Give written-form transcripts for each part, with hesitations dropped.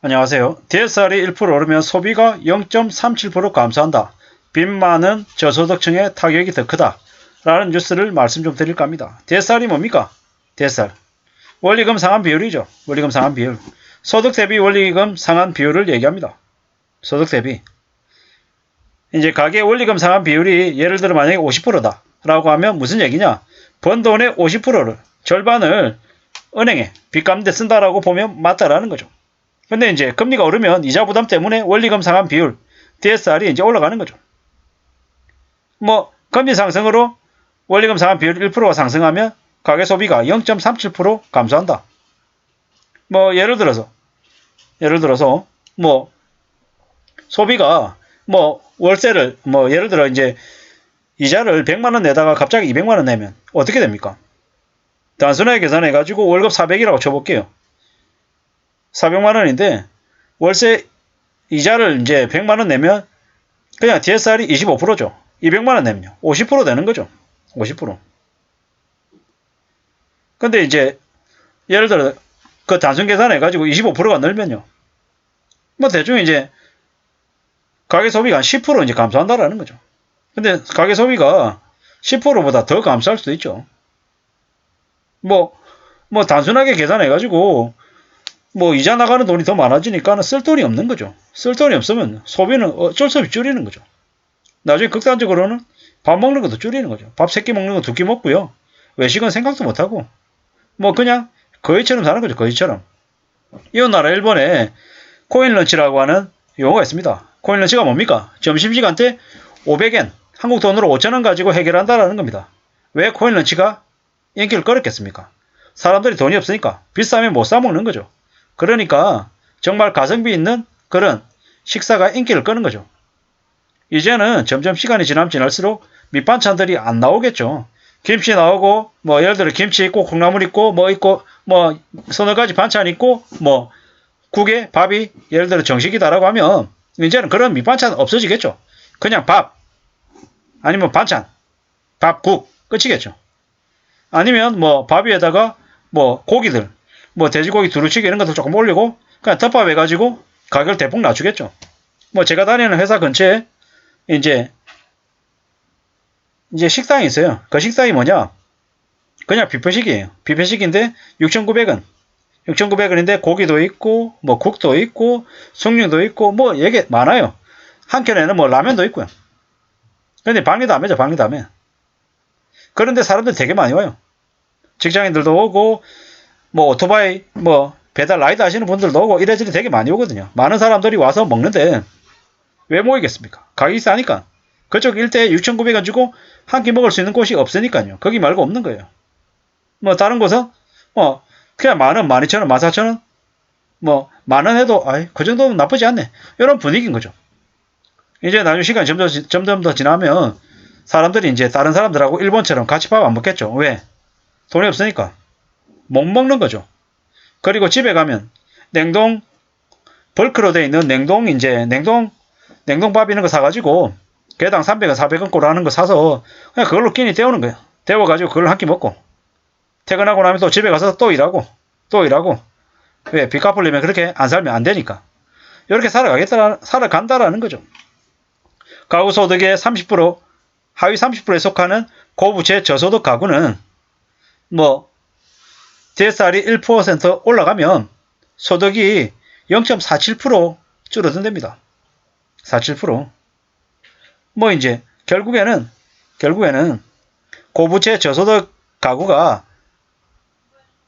안녕하세요. DSR이 1% 오르면 소비가 0.37% 감소한다. 빚 많은 저소득층의 타격이 더 크다. 라는 뉴스를 말씀 좀 드릴까 합니다. DSR이 뭡니까? DSR. 원리금 상환 비율이죠. 원리금 상환 비율. 소득 대비 원리금 상환 비율을 얘기합니다. 소득 대비. 이제 가계 원리금 상환 비율이 예를 들어 만약에 50%다. 라고 하면 무슨 얘기냐? 번 돈의 50%를, 절반을 은행에 빚 갚는 데 쓴다라고 보면 맞다라는 거죠. 근데 이제 금리가 오르면 이자 부담 때문에 원리금 상환 비율, DSR이 이제 올라가는 거죠. 금리 상승으로 원리금 상환 비율 1%가 상승하면 가계 소비가 0.37% 감소한다. 예를 들어서 소비가 월세를 예를 들어 이제 이자를 100만원 내다가 갑자기 200만원 내면 어떻게 됩니까? 단순하게 계산해 가지고 월급 400이라고 쳐볼게요. 400만원인데 월세 이자를 이제 100만원 내면 그냥 DSR이 25%죠. 200만원 내면요. 50% 되는 거죠. 50%. 근데 이제 예를 들어 그 단순 계산해 가지고 25%가 늘면요. 대충 이제 가계 소비가 한 10% 이제 감소한다라는 거죠. 근데 가계 소비가 10%보다 더 감소할 수도 있죠. 단순하게 계산해 가지고 이자 나가는 돈이 더 많아지니까 쓸 돈이 없는 거죠. 쓸 돈이 없으면 소비는 어쩔 수 없이 줄이는 거죠. 나중에 극단적으로는 밥 먹는 것도 줄이는 거죠. 밥 3끼 먹는 거 2끼 먹고요. 외식은 생각도 못하고 그냥 거위처럼 사는 거죠. 거위처럼. 이웃 나라 일본에 코인런치라고 하는 용어가 있습니다. 코인런치가 뭡니까? 점심시간 때 500엔, 한국 돈으로 5,000원 가지고 해결한다라는 겁니다. 왜 코인런치가 인기를 끌었겠습니까? 사람들이 돈이 없으니까 비싸면 못 사 먹는 거죠. 그러니까 정말 가성비 있는 그런 식사가 인기를 끄는 거죠. 이제는 점점 시간이 지나면 지날수록 밑반찬들이 안 나오겠죠. 김치 나오고 예를 들어 김치 있고 콩나물 있고 있고 서너 가지 반찬 있고 국에 밥이 예를 들어 정식이다라고 하면 이제는 그런 밑반찬 없어지겠죠. 그냥 밥 아니면 반찬 밥, 국 끝이겠죠. 아니면 밥 위에다가 고기들 돼지고기 두루치기 이런 것들 조금 올리고 그냥 덮밥 해가지고 가격을 대폭 낮추겠죠. 제가 다니는 회사 근처에 이제 식당이 있어요. 그 식당이 뭐냐? 그냥 뷔페식이에요. 뷔페식인데 6,900원. 6,900원인데 고기도 있고 국도 있고 숭늉도 있고 이게 많아요. 한켠에는 라면도 있고요. 근데 방리담회죠. 방리담회. 그런데 사람들 되게 많이 와요. 직장인들도 오고 오토바이 배달 라이드 하시는 분들도 오고 이래저래 되게 많이 오거든요. 많은 사람들이 와서 먹는데 왜 모이겠습니까? 가격이 싸니까. 그쪽 일대에 6,900원 주고 한 끼 먹을 수 있는 곳이 없으니까요. 거기 말고 없는 거예요. 다른 곳은 그냥 만원, 12,000원, 14,000원 만원 해도 그 정도면 나쁘지 않네. 이런 분위기인 거죠. 이제 나중에 시간이 점점 더 지나면 사람들이 이제 다른 사람들하고 일본처럼 같이 밥 안 먹겠죠. 왜? 돈이 없으니까. 못 먹는 거죠. 그리고 집에 가면 냉동 벌크로 돼 있는 냉동밥 이런 거 사가지고 개당 300원, 400원 꼴 하는 거 사서 그냥 그걸로 끼니 때우는 거예요. 데워가지고 그걸 한 끼 먹고 퇴근하고 나면 또 집에 가서 또 일하고 왜? 빚 갚으려면 그렇게 안 살면 안 되니까. 이렇게 살아간다라는 거죠. 가구 소득의 30%, 하위 30%에 속하는 고부채 저소득 가구는 DSR이 1% 올라가면 소득이 0.47% 줄어든답니다. 47%. 이제 결국에는 고부채 저소득 가구가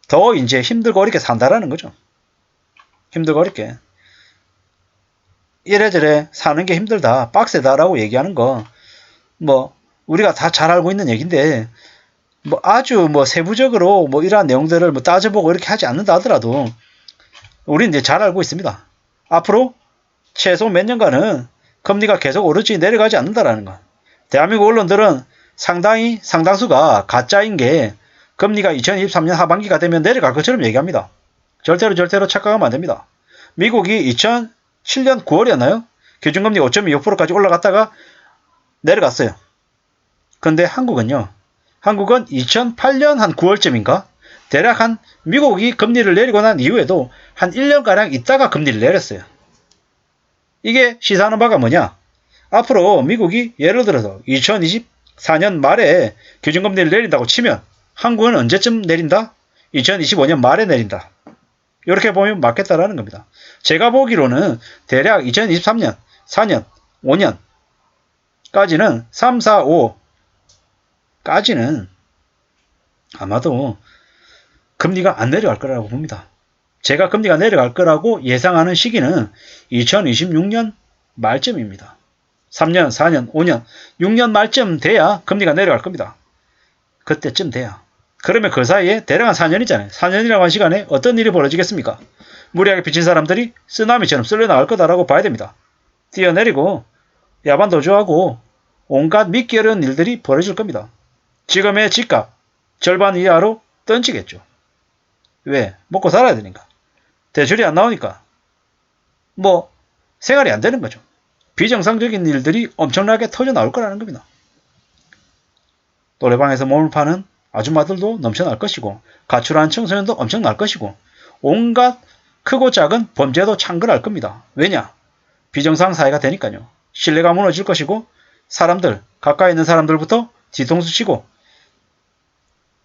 더 이제 힘들고 어렵게 산다라는 거죠. 힘들고 어렵게. 이래저래 사는 게 힘들다, 빡세다라고 얘기하는 거, 우리가 다 잘 알고 있는 얘기인데, 아주 세부적으로 이러한 내용들을 따져보고 이렇게 하지 않는다 하더라도, 우리는 이제 잘 알고 있습니다. 앞으로 최소 몇 년간은 금리가 계속 오르지 내려가지 않는다라는 거. 대한민국 언론들은 상당수가 가짜인 게 금리가 2023년 하반기가 되면 내려갈 것처럼 얘기합니다. 절대로 착각하면 안 됩니다. 미국이 2007년 9월이었나요? 기준금리 5.25%까지 올라갔다가 내려갔어요. 근데 한국은 2008년 한 9월쯤인가? 대략 한 미국이 금리를 내리고 난 이후에도 한 1년가량 있다가 금리를 내렸어요. 이게 시사하는 바가 뭐냐? 앞으로 미국이 예를 들어서 2024년 말에 기준금리를 내린다고 치면 한국은 언제쯤 내린다? 2025년 말에 내린다. 이렇게 보면 맞겠다라는 겁니다. 제가 보기로는 대략 2023년, 4년, 5년까지는 3, 4, 5까지는 아마도 금리가 안 내려갈 거라고 봅니다. 제가 금리가 내려갈 거라고 예상하는 시기는 2026년 말쯤입니다. 3년, 4년, 5년, 6년 말쯤 돼야 금리가 내려갈 겁니다. 그때쯤 돼야. 그러면 그 사이에 대략 한 4년이잖아요. 4년이라고 한 시간에 어떤 일이 벌어지겠습니까? 무리하게 빚진 사람들이 쓰나미처럼 쓸려나갈 거다라고 봐야 됩니다. 뛰어내리고 야반 도주하고 온갖 믿기 어려운 일들이 벌어질 겁니다. 지금의 집값 절반 이하로 던지겠죠. 왜? 먹고 살아야 되니까. 대출이 안 나오니까. 뭐 생활이 안 되는 거죠. 비정상적인 일들이 엄청나게 터져 나올 거라는 겁니다. 노래방에서 몸을 파는 아줌마들도 넘쳐날 것이고 가출한 청소년도 엄청날 것이고 온갖 크고 작은 범죄도 창궐할 겁니다. 왜냐? 비정상 사회가 되니까요. 신뢰가 무너질 것이고 사람들, 가까이 있는 사람들부터 뒤통수 치고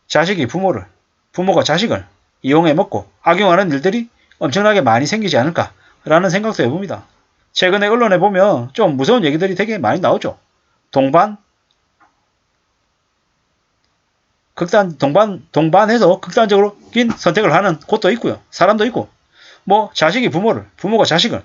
자식이 부모를, 부모가 자식을 이용해 먹고 악용하는 일들이 엄청나게 많이 생기지 않을까라는 생각도 해봅니다. 최근에 언론에 보면 좀 무서운 얘기들이 되게 많이 나오죠. 동반해서 극단적으로 긴 선택을 하는 곳도 있고요. 사람도 있고, 뭐 자식이 부모를, 부모가 자식을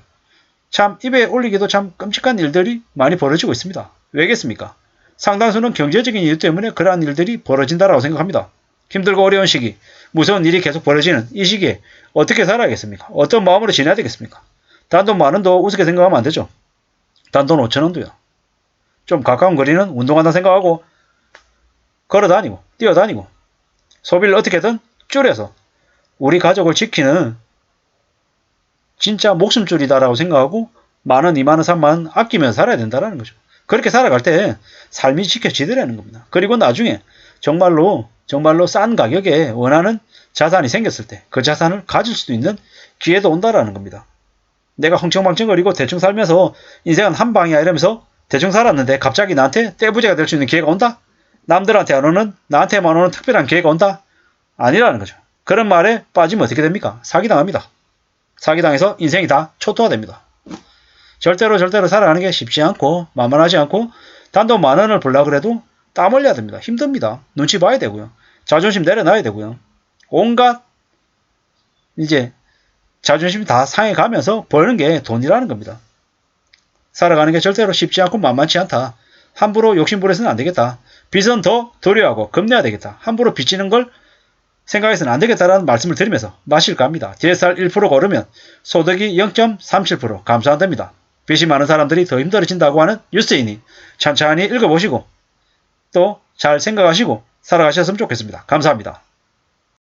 참 입에 올리기도 참 끔찍한 일들이 많이 벌어지고 있습니다. 왜겠습니까? 상당수는 경제적인 이유 때문에 그러한 일들이 벌어진다라고 생각합니다. 힘들고 어려운 시기, 무서운 일이 계속 벌어지는 이 시기에 어떻게 살아야겠습니까? 어떤 마음으로 지내야 되겠습니까? 단돈 10,000원도 우습게 생각하면 안 되죠. 단돈 5,000원도요. 좀 가까운 거리는 운동한다 생각하고 걸어다니고 뛰어다니고 소비를 어떻게든 줄여서 우리 가족을 지키는 진짜 목숨줄이다라고 생각하고 10,000원, 20,000원, 30,000원 아끼면서 살아야 된다는 거죠. 그렇게 살아갈 때 삶이 지켜지더라는 겁니다. 그리고 나중에 정말로 싼 가격에 원하는 자산이 생겼을 때 그 자산을 가질 수도 있는 기회도 온다라는 겁니다. 내가 흥청망청거리고 대충 살면서 인생은 한 방이야 이러면서 대충 살았는데 갑자기 나한테 떼부자가 될 수 있는 기회가 온다? 남들한테 안 오는 나한테만 오는 특별한 기회가 온다? 아니라는 거죠. 그런 말에 빠지면 어떻게 됩니까? 사기당합니다. 사기당해서 인생이 다 초토화됩니다. 절대로 살아가는 게 쉽지 않고 만만하지 않고 단돈 10,000원을 벌려고 그래도 땀 흘려야 됩니다. 힘듭니다. 눈치 봐야 되고요. 자존심 내려놔야 되고요. 온갖 이제 자존심 다 상해가면서 버는 게 돈이라는 겁니다. 살아가는 게 절대로 쉽지 않고 만만치 않다. 함부로 욕심부려서는 안 되겠다. 빚은 더 도려하고 겁내야 되겠다. 함부로 빚지는 걸 생각해서는 안 되겠다라는 말씀을 드리면서 마실까 합니다. DSR 1%가 오르면 소득이 0.37% 감소한답니다. 빚이 많은 사람들이 더 힘들어진다고 하는 뉴스이니 천천히 읽어보시고 또 잘 생각하시고 살아가셨으면 좋겠습니다. 감사합니다.